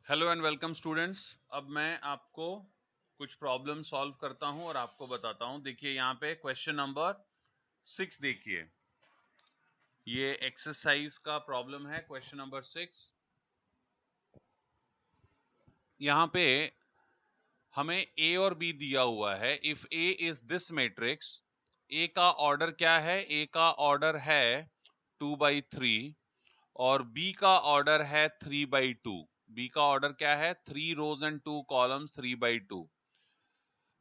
Hello and welcome students. अब मैं आपको कुछ प्रॉब्लम सॉल्व करता हूं और आपको बताता हूं। देखिए यहाँ पे क्वेश्चन नंबर 6 देखिए, ये एक्सरसाइज का प्रॉब्लम है क्वेश्चन नंबर 6। यहाँ पे हमें ए और बी दिया हुआ है। If A is this matrix, A का ऑर्डर क्या है? ए का ऑर्डर है 2/3 और बी का ऑर्डर है 3/2। बी का ऑर्डर क्या है? 3 रोज एंड 2 कॉलम्स 3/2।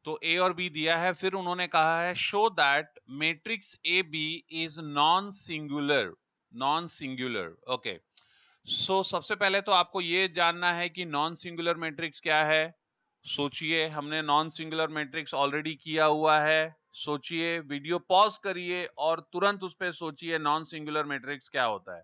तो ए और बी दिया है, फिर उन्होंने कहा है show that matrix A B is non singular. Non singular, okay. So सबसे पहले तो आपको ये जानना है कि नॉन सिंगुलर मैट्रिक्स क्या है। सोचिए, हमने नॉन सिंगुलर मैट्रिक्स ऑलरेडी किया हुआ है। सोचिए, वीडियो पॉज करिए और तुरंत उस पर सोचिए नॉन सिंगुलर मैट्रिक्स क्या होता है।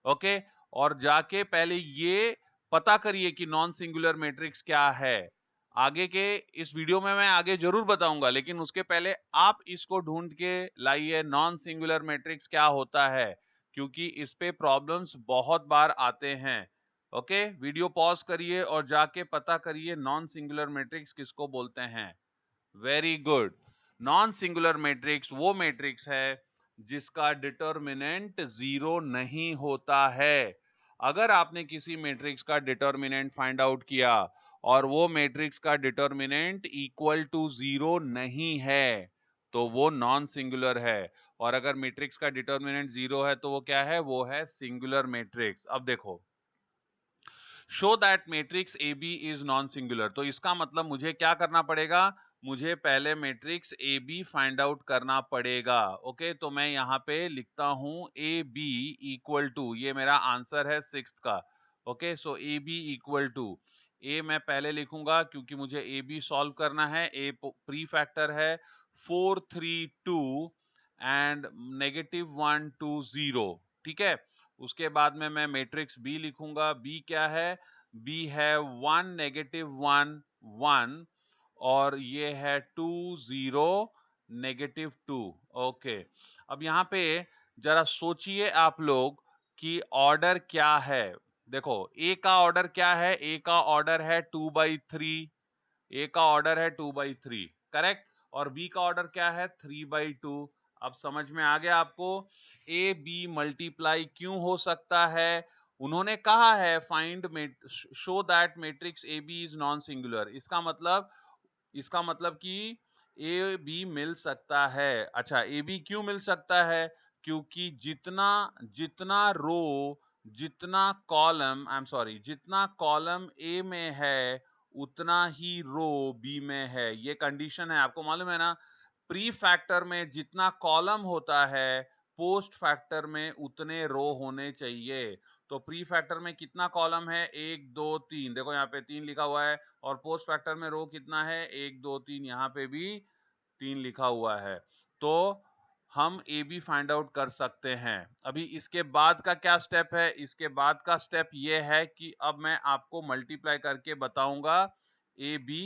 ओके, और जाके पहले ये पता करिए कि नॉन सिंगुलर मैट्रिक्स क्या है। आगे के इस वीडियो में मैं आगे जरूर बताऊंगा, लेकिन उसके पहले आप इसको ढूंढ के लाइए नॉन सिंगुलर मैट्रिक्स क्या होता है, क्योंकि इस पे प्रॉब्लम्स बहुत बार आते हैं। ओके, वीडियो पॉज करिए और जाके पता करिए नॉन सिंगुलर मैट्रिक्स किसको बोलते हैं। Very good. Non singular matrix वो मैट्रिक्स है जिसका डिटर्मिनेंट जीरो नहीं होता है। अगर आपने किसी मैट्रिक्स का डिटर्मिनेंट फाइंड आउट किया और वो मैट्रिक्स का डिटर्मिनेंट इक्वल टू जीरो नहीं है तो वो नॉन सिंगुलर है। और अगर मैट्रिक्स का डिटर्मिनेंट जीरो है तो वो क्या है? वो है सिंगुलर मैट्रिक्स। अब देखो, show that matrix A B is non singular, तो इसका मतलब मुझे क्या करना पड़ेगा? मुझे पहले matrix A B find out करना पड़ेगा। ओके, तो मैं यहां पे लिखता हूं ए बी इक्वल टू, ये मेरा आंसर है 6th का। Okay, so A B equal to, A मैं पहले लिखूंगा क्योंकि मुझे ए बी सॉल्व करना है। ए प्री फैक्टर है 4 3 2 एंड -1 2 0। ठीक है, उसके बाद में मैं मैट्रिक्स बी लिखूंगा। बी क्या है? बी है 1 -1 1 और ये है 2 0 -2। ओके, अब यहां पे जरा सोचिए आप लोग कि ऑर्डर क्या है। देखो, ए का ऑर्डर क्या है? ए का ऑर्डर है 2/3। ए का ऑर्डर है 2/3, करेक्ट। और बी का ऑर्डर क्या है? 3/2। अब समझ में आ गया आपको ए बी मल्टीप्लाई क्यों हो सकता है। उन्होंने कहा है find show that matrix A B is non singular. इसका मतलब कि ए बी मिल सकता है। अच्छा, ए बी क्यों मिल सकता है? क्योंकि जितना जितना रो जितना कॉलम, आई एम सॉरी, जितना कॉलम ए में है उतना ही रो बी में है। ये कंडीशन है, आपको मालूम है ना। प्री फैक्टर में जितना कॉलम होता है, पोस्ट फैक्टर में उतने रो होने चाहिए। तो प्री फैक्टर में कितना कॉलम है? 1 2 3, देखो यहाँ पे 3 लिखा हुआ है। और पोस्ट फैक्टर में रो कितना है? 1 2 3, यहाँ पे भी 3 लिखा हुआ है। तो हम ए बी फाइंड आउट कर सकते हैं। अभी इसके बाद का क्या स्टेप है? इसके बाद का स्टेप ये है कि अब मैं आपको मल्टीप्लाई करके बताऊंगा ए बी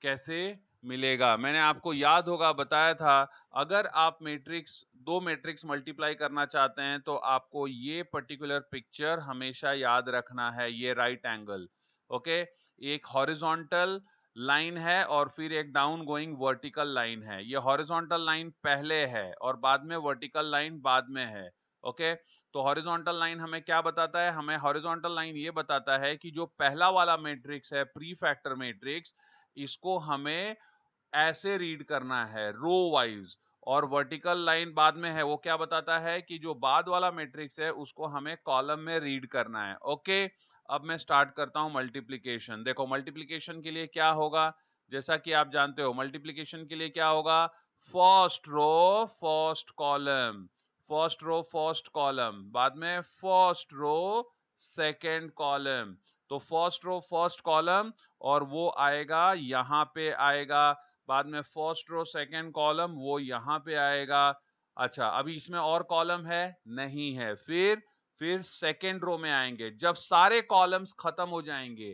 कैसे मिलेगा। मैंने आपको याद होगा बताया था, अगर आप मैट्रिक्स दो मैट्रिक्स मल्टीप्लाई करना चाहते हैं तो आपको ये पर्टिकुलर पिक्चर हमेशा याद रखना है। ये राइट एंगल, ओके, एक हॉरिजॉन्टल लाइन है और फिर एक डाउन गोइंग वर्टिकल लाइन है। ये हॉरिजॉन्टल लाइन पहले है और बाद में वर्टिकल लाइन बाद में है। ओके, तो हॉरिजॉन्टल लाइन हमें क्या बताता है? हमें हॉरिजॉन्टल लाइन ये बताता है कि जो पहला वाला मैट्रिक्स है, प्री फैक्टर मैट्रिक्स, इसको हमें ऐसे रीड करना है रो वाइज। और वर्टिकल लाइन बाद में है, वो क्या बताता है कि जो बाद वाला मैट्रिक्स है उसको हमें कॉलम में रीड करना है। ओके, अब मैं स्टार्ट करता हूं मल्टीप्लिकेशन। देखो, मल्टीप्लिकेशन के लिए क्या होगा? जैसा कि आप जानते हो, मल्टीप्लिकेशन के लिए क्या होगा? First row first column, first row first column, बाद में फर्स्ट रो सेकंड कॉलम। तो फर्स्ट रो फर्स्ट कॉलम और वो आएगा यहां पे आएगा। बाद में फर्स्ट रो सेकंड कॉलम, वो यहां पे आएगा। अच्छा, अभी इसमें और कॉलम है? नहीं है। फिर सेकंड रो में आएंगे जब सारे कॉलम्स खत्म हो जाएंगे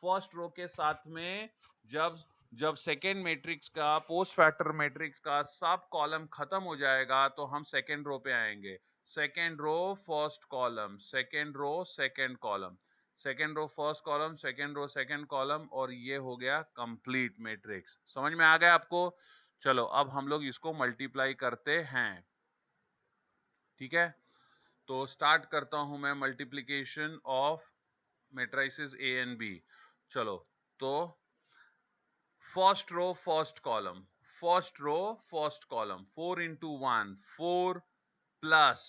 फर्स्ट रो के साथ में। जब जब सेकेंड मैट्रिक्स का, पोस्ट फैक्टर मैट्रिक्स का सब कॉलम खत्म हो जाएगा तो हम सेकेंड रो पे आएंगे। Second row first column, second row second column, second row first column, second row second column, और ये हो गया कंप्लीट मैट्रिक्स। समझ में आ गया आपको? चलो अब हम लोग इसको मल्टीप्लाई करते हैं, ठीक है? तो स्टार्ट करता हूं मैं multiplication of matrices A and B. चलो, तो first row first column, first row first column, 4 into 1 4 plus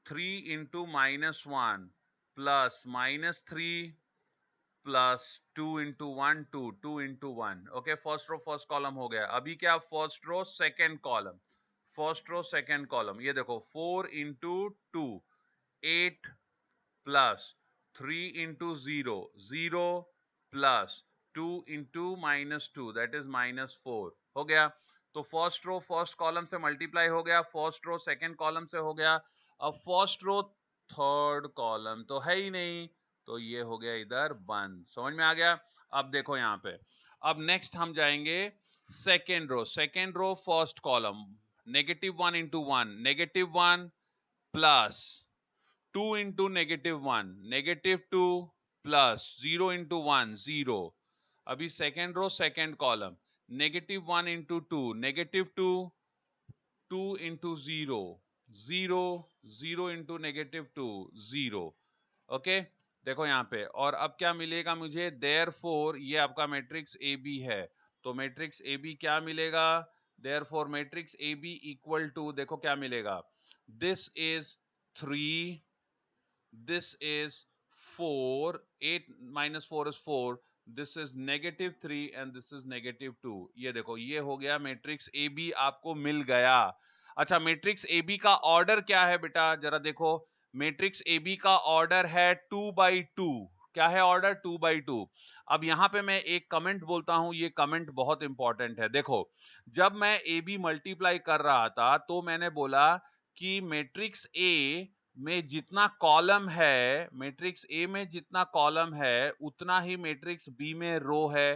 3 into -1 plus -3 plus 2 into 1 2 2 into 1। Okay, first row first column हो गया। अभी क्या, first row second column, first row second column, ये देखो 4 into 2 8 plus 3 into 0 0 plus 2 into -2 that is -4 हो गया। तो first row first column से मल्टीप्लाई हो गया, फर्स्ट रो सेकंड कॉलम से हो गया। अब फर्स्ट रो थर्ड कॉलम तो है ही नहीं, तो ये हो गया इधर बंद। समझ में आ गया? अब देखो यहाँ पे, अब नेक्स्ट हम जाएंगे second row first column, -1 into 1 -1 plus 2 into -1 -2 plus 0 into 1 0। अभी second row second column, -1 into 2 -2 2 into 0 0 0 into -2 0। Okay, देखो यहाँ पे, और अब क्या मिलेगा मुझे, देयरफॉर ये आपका मैट्रिक्स ए बी है, तो मैट्रिक्स ए बी क्या मिलेगा, therefore matrix A B equal to, देखो क्या मिलेगा, this is 3, this is 4, 8 minus 4 is 4, this is -3 and this is -2। ये देखो, ये हो गया मैट्रिक्स ए बी, आपको मिल गया। अच्छा, मैट्रिक्स ए बी का ऑर्डर क्या है बेटा, जरा देखो, मैट्रिक्स ए बी का ऑर्डर है 2/2। क्या है ऑर्डर? 2/2। अब यहां पे मैं एक कमेंट बोलता हूं, ये कमेंट बहुत इंपॉर्टेंट है। देखो, जब मैं ए बी मल्टीप्लाई कर रहा था तो मैंने बोला कि मैट्रिक्स ए में जितना कॉलम है, मैट्रिक्स ए में जितना कॉलम है उतना ही मैट्रिक्स बी में रो है।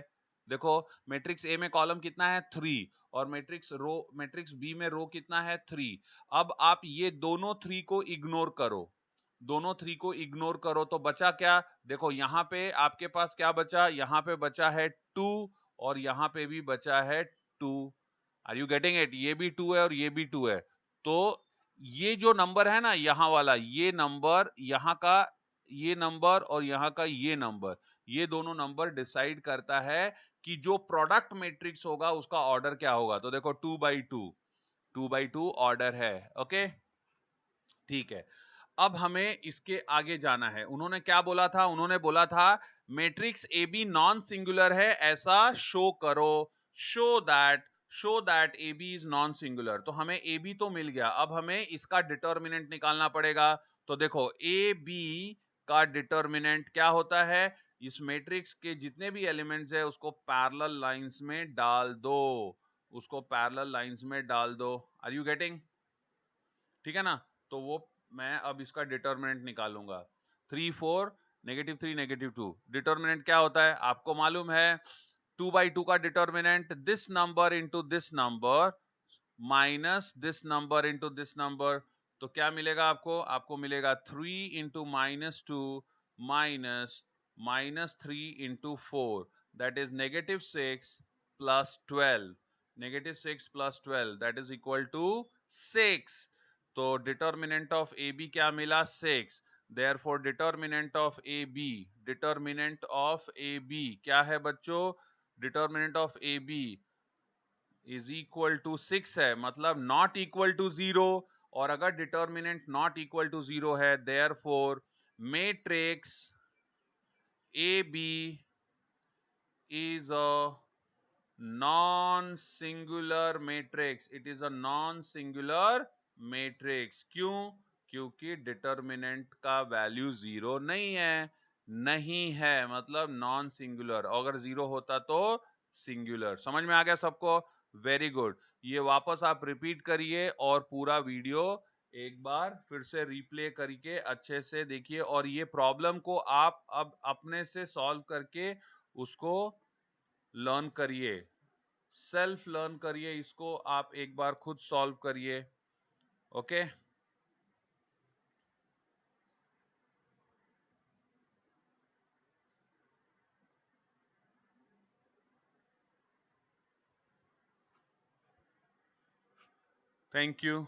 देखो, मैट्रिक्स ए में कॉलम कितना है, 3, और मैट्रिक्स बी में रो कितना है, 3। अब आप ये दोनों 3 को इग्नोर करो, दोनों 3 को इग्नोर करो, तो बचा क्या, देखो यहां पे आपके पास क्या बचा, यहां पे बचा है 2, और यहां पे भी बचा है 2। Are you getting it? ये भी 2 है और ये भी 2 है। तो ये जो नंबर है ना, यहां वाला ये नंबर, यहां का ये नंबर और यहां का ये नंबर, ये दोनों नंबर डिसाइड करता है कि जो प्रोडक्ट मैट्रिक्स होगा उसका ऑर्डर क्या होगा। तो देखो 2/2 ऑर्डर है। ओके, ठीक है। अब हमें इसके आगे जाना है। उन्होंने क्या बोला था, उन्होंने बोला था matrix A B non singular है, ऐसा शो करो, show that A B is non singular. तो हमें ए बी तो मिल गया, अब हमें इसका डिटर्मिनेंट निकालना पड़ेगा। तो देखो, ए बी का डिटर्मिनेंट क्या होता है, इस मैट्रिक्स के जितने भी एलिमेंट्स है उसको पैरेलल लाइंस में डाल दो, उसको पैरेलल लाइंस में डाल दो। Are you getting? ठीक है ना? तो वो मैं अब इसका डिटर्मिनेंट निकालूंगा, 3 4 -3 -2। डिटर्मिनेंट क्या होता है आपको मालूम है, 2/2 का determinant this number into this number minus this number into this number. तो क्या मिलेगा आपको, आपको मिलेगा 3 इंटू -2 माइनस -3 इंटू 4, that is -6 plus 12, -6 plus 12 that is equal to 6। तो डिटर्मिनेंट ऑफ ए बी क्या मिला, 6। Therefore determinant of A B, determinant of A B क्या है बच्चों, determinant of A B is equal to 6 है, मतलब नॉट इक्वल टू 0। और अगर डिटर्मिनेंट नॉट इक्वल टू 0 है, therefore matrix A B is a non-singular matrix, it is a non-singular matrix। क्यों? क्योंकि डिटर्मिनेंट का वैल्यू 0 नहीं है, नहीं है मतलब नॉन सिंगुलर, अगर 0 होता तो सिंगुलर। समझ में आ गया सबको? Very good. ये वापस आप रिपीट करिए और पूरा वीडियो एक बार फिर से रिप्ले करके अच्छे से देखिए, और ये प्रॉब्लम को आप अब अपने से सॉल्व करके उसको लर्न करिए, सेल्फ लर्न करिए, इसको आप एक बार खुद सॉल्व करिए। Okay, thank you.